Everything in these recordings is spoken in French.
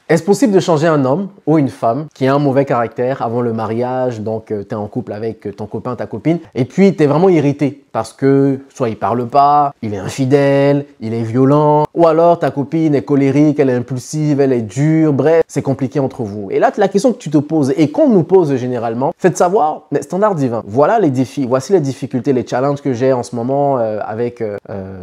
Est-ce possible de changer un homme ou une femme qui a un mauvais caractère avant le mariage, donc tu es en couple avec ton copain, ta copine, et puis tu es vraiment irrité parce que soit il parle pas, il est infidèle, il est violent, ou alors ta copine est colérique, elle est impulsive, elle est dure, bref, c'est compliqué entre vous. Et là, la question que tu te poses et qu'on nous pose généralement, c'est de savoir, mais standard divin, voilà les défis, voici les difficultés, les challenges que j'ai en ce moment avec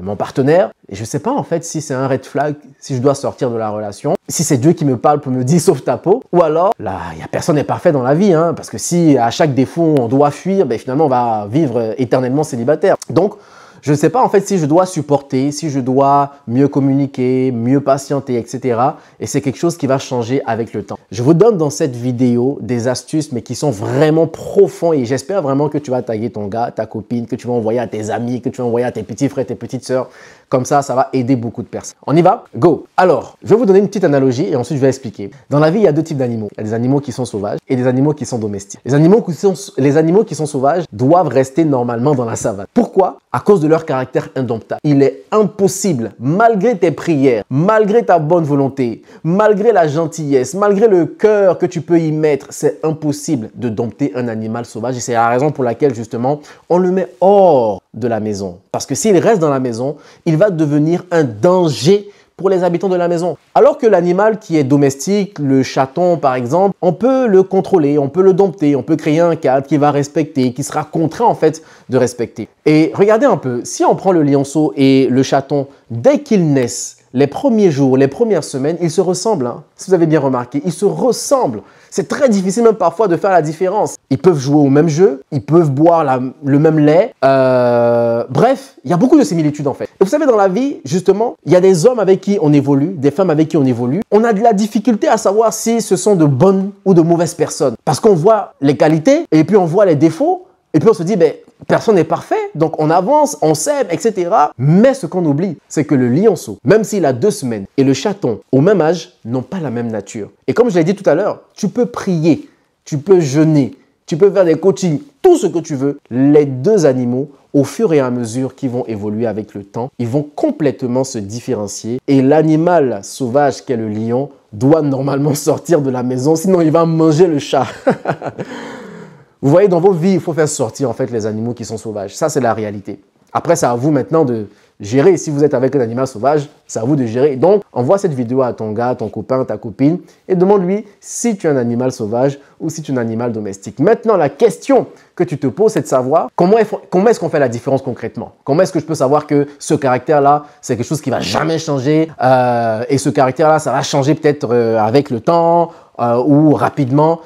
mon partenaire. Et je sais pas en fait si c'est un red flag, si je dois sortir de la relation, si c'est Dieu qui me parle pour me dire sauve ta peau, ou alors là, personne n'est parfait dans la vie, hein, parce que si à chaque défaut on doit fuir, ben finalement on va vivre éternellement célibataire. Donc, je ne sais pas en fait si je dois supporter, si je dois mieux communiquer, mieux patienter, etc. Et c'est quelque chose qui va changer avec le temps. Je vous donne dans cette vidéo des astuces, mais qui sont vraiment profondes. Et j'espère vraiment que tu vas taguer ton gars, ta copine, que tu vas envoyer à tes amis, que tu vas envoyer à tes petits frères, tes petites sœurs. Comme ça va aider beaucoup de personnes. On y va? Go! Alors, je vais vous donner une petite analogie et ensuite je vais expliquer. Dans la vie, il y a deux types d'animaux. Il y a des animaux qui sont sauvages et des animaux qui sont domestiques. Les animaux qui sont sauvages doivent rester normalement dans la savane. Pourquoi? À cause de leur caractère indomptable. Il est impossible, malgré tes prières, malgré ta bonne volonté, malgré la gentillesse, malgré le cœur que tu peux y mettre, c'est impossible de dompter un animal sauvage. Et c'est la raison pour laquelle, justement, on le met hors de la maison. Parce que s'il reste dans la maison, il va devenir un danger pour les habitants de la maison. Alors que l'animal qui est domestique, le chaton par exemple, on peut le contrôler, on peut le dompter, on peut créer un cadre qui va respecter, qui sera contraint en fait de respecter. Et regardez un peu, si on prend le lionceau et le chaton, dès qu'ils naissent, les premiers jours, les premières semaines, ils se ressemblent. Hein. Si vous avez bien remarqué, ils se ressemblent. C'est très difficile même parfois de faire la différence. Ils peuvent jouer au même jeu, ils peuvent boire le même lait. Bref, il y a beaucoup de similitudes en fait. Et vous savez, dans la vie, justement, il y a des hommes avec qui on évolue, des femmes avec qui on évolue. On a de la difficulté à savoir si ce sont de bonnes ou de mauvaises personnes. Parce qu'on voit les qualités et puis on voit les défauts. Et puis on se dit, ben, personne n'est parfait, donc on avance, on s'aime, etc. Mais ce qu'on oublie, c'est que le lionceau, même s'il a 2 semaines, et le chaton, au même âge, n'ont pas la même nature. Et comme je l'ai dit tout à l'heure, tu peux prier, tu peux jeûner, tu peux faire des coachings, tout ce que tu veux. Les 2 animaux, au fur et à mesure qu'ils vont évoluer avec le temps, ils vont complètement se différencier. Et l'animal sauvage qu'est le lion doit normalement sortir de la maison, sinon il va manger le chat. Vous voyez, dans vos vies, il faut faire sortir en fait les animaux qui sont sauvages. Ça, c'est la réalité. Après, c'est à vous maintenant de gérer. Si vous êtes avec un animal sauvage, c'est à vous de gérer. Donc, envoie cette vidéo à ton gars, ton copain, ta copine et demande-lui si tu es un animal sauvage ou si tu es un animal domestique. Maintenant, la question que tu te poses, c'est de savoir comment est-ce qu'on fait la différence concrètement? Comment est-ce que je peux savoir que ce caractère-là, c'est quelque chose qui ne va jamais changer et ce caractère-là, ça va changer peut-être avec le temps ou rapidement?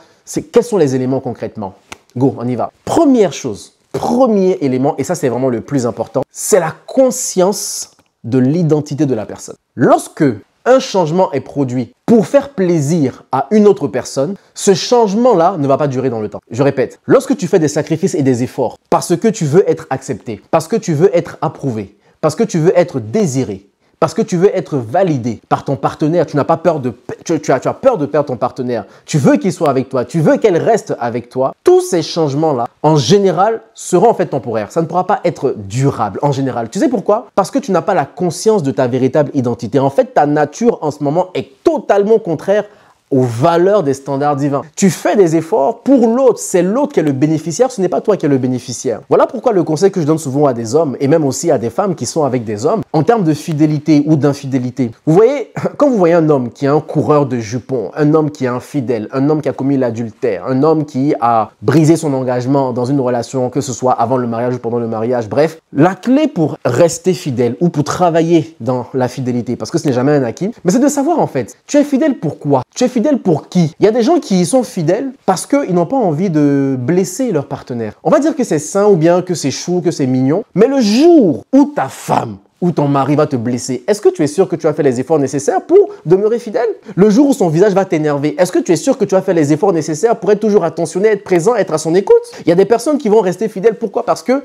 Quels sont les éléments concrètement? Go, on y va. Première chose, premier élément, et ça c'est vraiment le plus important, c'est la conscience de l'identité de la personne. Lorsque un changement est produit pour faire plaisir à une autre personne, ce changement-là ne va pas durer dans le temps. Je répète, lorsque tu fais des sacrifices et des efforts parce que tu veux être accepté, parce que tu veux être approuvé, parce que tu veux être désiré, parce que tu veux être validé par ton partenaire, tu n'as pas peur tu as peur de perdre ton partenaire, tu veux qu'il soit avec toi, tu veux qu'elle reste avec toi. Tous ces changements-là, en général, seront en fait temporaires. Ça ne pourra pas être durable en général. Tu sais pourquoi? Parce que tu n'as pas la conscience de ta véritable identité. En fait, ta nature en ce moment est totalement contraire aux valeurs des standards divins. Tu fais des efforts pour l'autre, c'est l'autre qui est le bénéficiaire, ce n'est pas toi qui es le bénéficiaire. Voilà pourquoi le conseil que je donne souvent à des hommes et même aussi à des femmes qui sont avec des hommes, en termes de fidélité ou d'infidélité. Vous voyez, quand vous voyez un homme qui est un coureur de jupons, un homme qui est infidèle, un homme qui a commis l'adultère, un homme qui a brisé son engagement dans une relation, que ce soit avant le mariage ou pendant le mariage, bref, la clé pour rester fidèle ou pour travailler dans la fidélité, parce que ce n'est jamais un acquis, mais c'est de savoir en fait, tu es fidèle pourquoi? Tu es fidèle pour qui? Il y a des gens qui sont fidèles parce qu'ils n'ont pas envie de blesser leur partenaire. On va dire que c'est sain ou bien que c'est chou, que c'est mignon, mais le jour où ta femme ou ton mari va te blesser, est-ce que tu es sûr que tu as fait les efforts nécessaires pour demeurer fidèle? Le jour où son visage va t'énerver, est-ce que tu es sûr que tu as fait les efforts nécessaires pour être toujours attentionné, être présent, être à son écoute? Il y a des personnes qui vont rester fidèles. Pourquoi? Parce que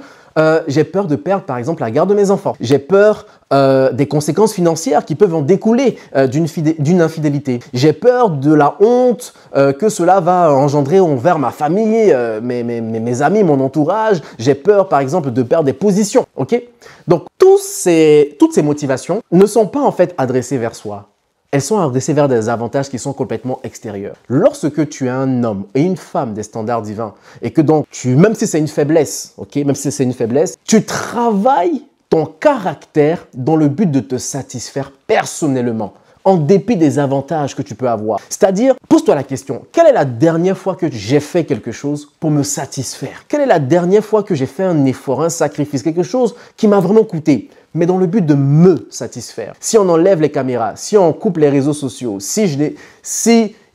j'ai peur de perdre par exemple la garde de mes enfants. J'ai peur des conséquences financières qui peuvent en découler d'une infidélité. J'ai peur de la honte que cela va engendrer envers ma famille, mes amis, mon entourage. J'ai peur par exemple de perdre des positions. Ok? Donc toutes ces motivations ne sont pas en fait adressées vers soi. elles sont adressées vers des avantages qui sont complètement extérieurs. Lorsque tu es un homme et une femme des standards divins et que donc, même si c'est une faiblesse, ok, même si c'est une faiblesse, tu travailles ton caractère dans le but de te satisfaire personnellement, en dépit des avantages que tu peux avoir. C'est-à-dire, pose-toi la question, quelle est la dernière fois que j'ai fait quelque chose pour me satisfaire? Quelle est la dernière fois que j'ai fait un effort, un sacrifice, quelque chose qui m'a vraiment coûté, mais dans le but de me satisfaire? Si on enlève les caméras, si on coupe les réseaux sociaux, s'il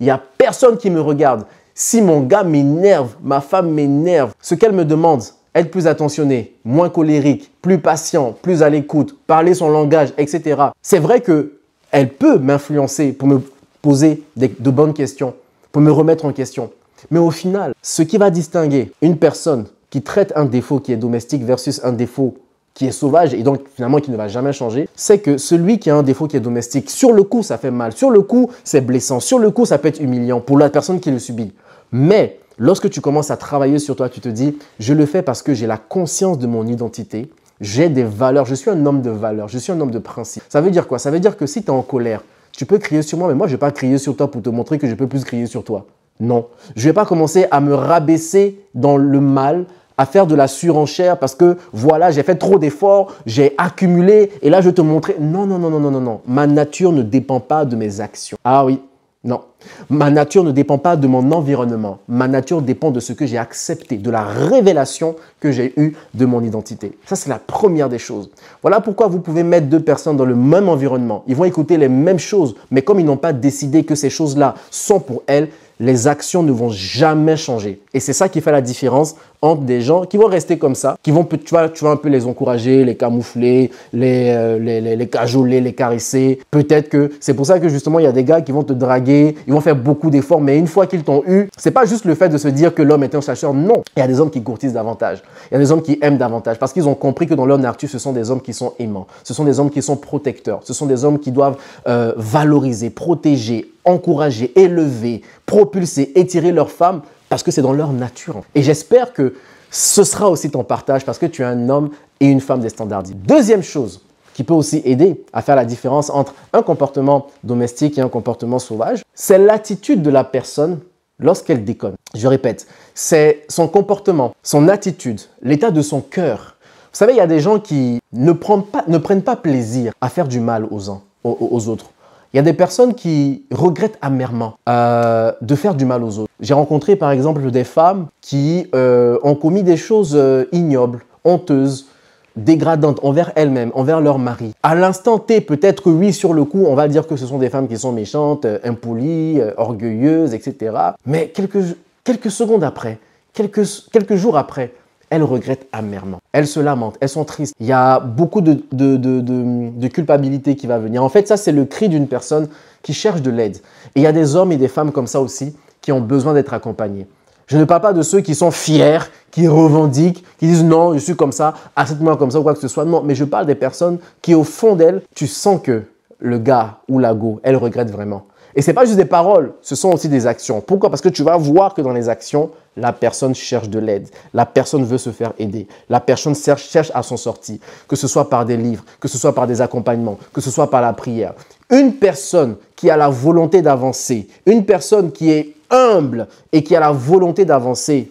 n'y a personne qui me regarde, si mon gars m'énerve, ma femme m'énerve, ce qu'elle me demande, être plus attentionné, moins colérique, plus patient, plus à l'écoute, parler son langage, etc. C'est vrai qu'elle peut m'influencer pour me poser de bonnes questions, pour me remettre en question. Mais au final, ce qui va distinguer une personne qui traite un défaut qui est domestique versus un défaut qui est sauvage et donc finalement qui ne va jamais changer, c'est que celui qui a un défaut qui est domestique, sur le coup, ça fait mal. Sur le coup, c'est blessant. Sur le coup, ça peut être humiliant pour la personne qui le subit. Mais lorsque tu commences à travailler sur toi, tu te dis « je le fais parce que j'ai la conscience de mon identité, j'ai des valeurs, je suis un homme de valeurs, je suis un homme de principe ». Ça veut dire quoi? Ça veut dire que si tu es en colère, tu peux crier sur moi, mais moi, je ne vais pas crier sur toi pour te montrer que je peux plus crier sur toi. Non, je ne vais pas commencer à me rabaisser dans le mal, à faire de la surenchère parce que voilà, j'ai fait trop d'efforts, j'ai accumulé et là, je vais te montrer. Non, non, non, non, non, non, non. Ma nature ne dépend pas de mes actions. Ah oui. Non, ma nature ne dépend pas de mon environnement. Ma nature dépend de ce que j'ai accepté, de la révélation que j'ai eue de mon identité. Ça, c'est la première des choses. Voilà pourquoi vous pouvez mettre deux personnes dans le même environnement. Ils vont écouter les mêmes choses, mais comme ils n'ont pas décidé que ces choses-là sont pour elles, les actions ne vont jamais changer. Et c'est ça qui fait la différence entre des gens qui vont rester comme ça, qui vont, tu vas un peu les encourager, les camoufler, les cajoler, les caresser. Peut-être que c'est pour ça que justement, il y a des gars qui vont te draguer, ils vont faire beaucoup d'efforts, mais une fois qu'ils t'ont eu, c'est pas juste le fait de se dire que l'homme est un chasseur. Non, il y a des hommes qui courtisent davantage. Il y a des hommes qui aiment davantage parce qu'ils ont compris que dans leur nature, ce sont des hommes qui sont aimants. Ce sont des hommes qui sont protecteurs. Ce sont des hommes qui doivent valoriser, protéger, encourager, élever, propulser, étirer leurs femmes parce que c'est dans leur nature. Et j'espère que ce sera aussi ton partage parce que tu es un homme et une femme des standards. Deuxième chose qui peut aussi aider à faire la différence entre un comportement domestique et un comportement sauvage, c'est l'attitude de la personne lorsqu'elle déconne. Je répète, c'est son comportement, son attitude, l'état de son cœur. Vous savez, il y a des gens qui ne prennent pas plaisir à faire du mal aux autres. Il y a des personnes qui regrettent amèrement de faire du mal aux autres. J'ai rencontré par exemple des femmes qui ont commis des choses ignobles, honteuses, dégradantes envers elles-mêmes, envers leur mari. À l'instant T, peut-être oui, sur le coup, on va dire que ce sont des femmes qui sont méchantes, impolies, orgueilleuses, etc. Mais quelques secondes après, quelques jours après, elles regrettent amèrement. Elles se lamentent, elles sont tristes. Il y a beaucoup de culpabilité qui va venir. En fait, ça, c'est le cri d'une personne qui cherche de l'aide. Et il y a des hommes et des femmes comme ça aussi qui ont besoin d'être accompagnés. Je ne parle pas de ceux qui sont fiers, qui revendiquent, qui disent non, je suis comme ça, accepte-moi comme ça ou quoi que ce soit. Non, mais je parle des personnes qui, au fond d'elles, tu sens que le gars ou la go, elle regrette vraiment. Et ce n'est pas juste des paroles, ce sont aussi des actions. Pourquoi? Parce que tu vas voir que dans les actions, la personne cherche de l'aide. La personne veut se faire aider. La personne cherche à s'en sortir. Que ce soit par des livres, que ce soit par des accompagnements, que ce soit par la prière. Une personne qui a la volonté d'avancer, une personne qui est humble et qui a la volonté d'avancer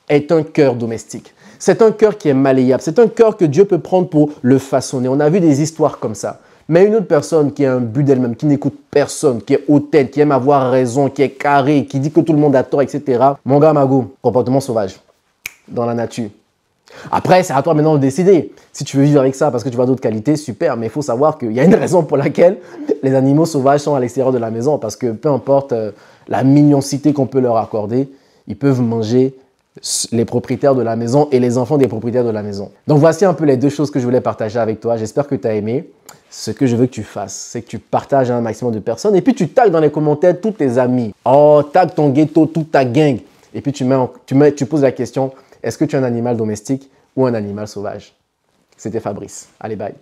est un cœur domestique. C'est un cœur qui est malléable. C'est un cœur que Dieu peut prendre pour le façonner. On a vu des histoires comme ça. Mais une autre personne qui a un but d'elle-même, qui n'écoute personne, qui est hautaine, qui aime avoir raison, qui est carré, qui dit que tout le monde a tort, etc. Mon gars, Mago, comportement sauvage dans la nature. Après, c'est à toi maintenant de décider. Si tu veux vivre avec ça parce que tu vois d'autres qualités, super. Mais il faut savoir qu'il y a une raison pour laquelle les animaux sauvages sont à l'extérieur de la maison. Parce que peu importe la mignoncité qu'on peut leur accorder, ils peuvent manger les propriétaires de la maison et les enfants des propriétaires de la maison. Donc voici un peu les deux choses que je voulais partager avec toi. J'espère que tu as aimé. Ce que je veux que tu fasses, c'est que tu partages à un maximum de personnes et puis tu tags dans les commentaires tous tes amis. Oh, tag ton ghetto, toute ta gang. Et puis tu poses la question, est-ce que tu es un animal domestique ou un animal sauvage? C'était Fabrice. Allez, bye.